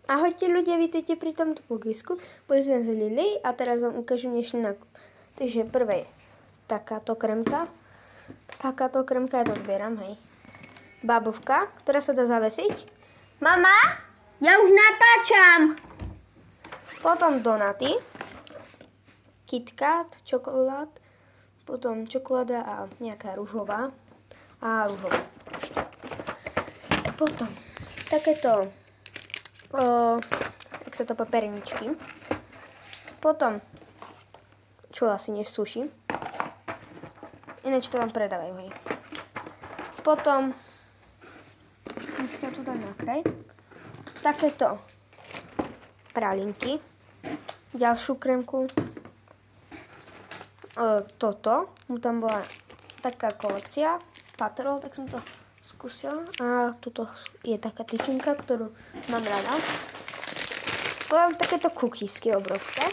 Ahojte ľudia, vítejte pri tomto blogisku. Boli sme z Lidly a teraz vám ukážem dnešný nákup. Takže prvé je takáto kremka. Takáto kremka, ja to zbieram, hej. Bábovka, ktorá sa dá zavesiť. Mama, ja už natáčam! Potom donaty. KitKat, čokolád. Potom čokoláda a nejaká ružová. A ružová. Potom takéto jak sa to perničky. Potom, čo asi než sushi. Ináč to vám predávajú, hej. Potom, si to tu dám na kraj. Takéto pralinky. Ďalšiu kremku. Toto. Tam bola taká kolekcia. Patrol, tak som to skúsila. A tuto je taká tyčinka, ktorú mám rada. Potom takéto cookiesky obrovské.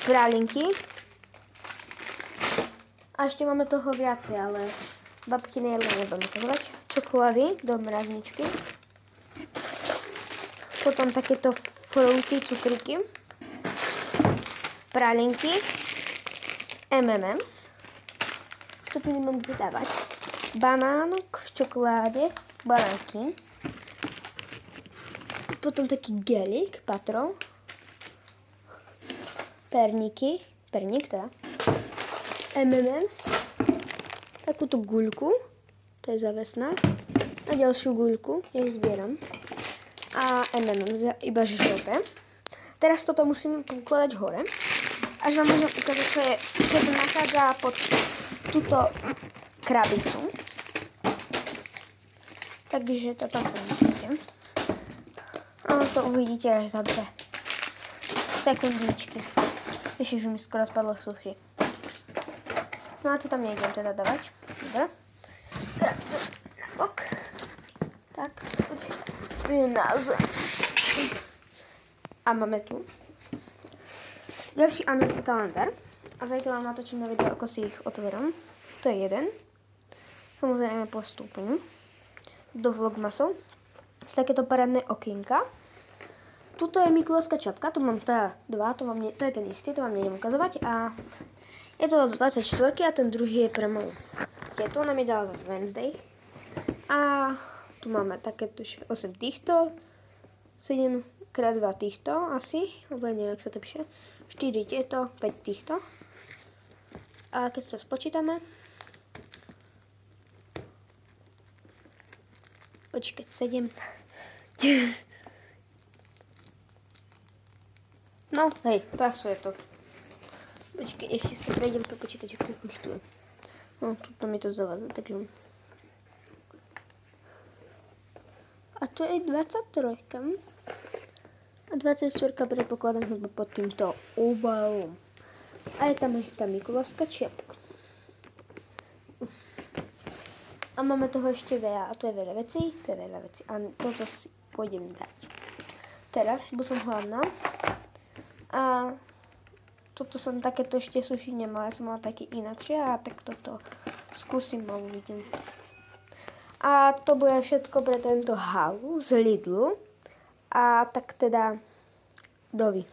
Pralinky. A ešte máme toho viacej, ale babky nebudem ukazovať. Čokolády do mrazničky. Potom takéto fruity, cukriky. Pralinky. M&M's. To tu nemám kde dávať. Banánok v čokoláde. Banánky. Potom taký gelík, patrol. Perník teda. M&M's. Takúto guľku. To je zavesná. A ďalšiu guľku. Ja ich zbieram. A M&M's, iba žlté. Teraz toto musím ukladať hore. Až vám môžem ukázať, čo sa nachádza pod túto krabicu. Takže to tam pomôžete. A to uvidíte až za 2 sekundičky. Ešte, že mi skoro spadlo sushi. No a to tam nejdem teda dávať. Dobre. Teraz to na bok. Tak. Je na zem. A máme tu ďalší kalendár. A zajtra vám natočím na video, ako si ich otvorím. To je jeden. Samozrejme po stupňu. Do vlogmasov. Takéto parádne okienka. Tuto je Mikulášska čapka. Tu mám teda 2. To je ten istý. To vám nejdem ukazovať. A je to do 24. A ten druhý je pre moju tetu. Ona mi dala zase Wednesday. A tu máme takéto 8 týchto. 7 x 2 týchto asi. Alebo neviem, jak sa to píše. 4 tieto, 5 týchto. A keď sa spočítame, počkať, 7. No, hej, pasuje to. Počkaj, ešte si prejdem prepočítať, ako koštuje. No, tuto mi to zavazuje, takže... A to je 23. A 24 predpokladám hudba pod týmto obalom. A je tam ešte tá Mikulášska čiapka. A máme toho ešte veľa. A tu je veľa vecí. A toto si pôjdem dať. Teraz, bo som hladná. A toto som takéto ešte sushi nemala. Ja som mala také inakšie. A tak toto skúsim a uvidím. A to bude všetko pre tento haul z Lidlu. A tak teda, dovi.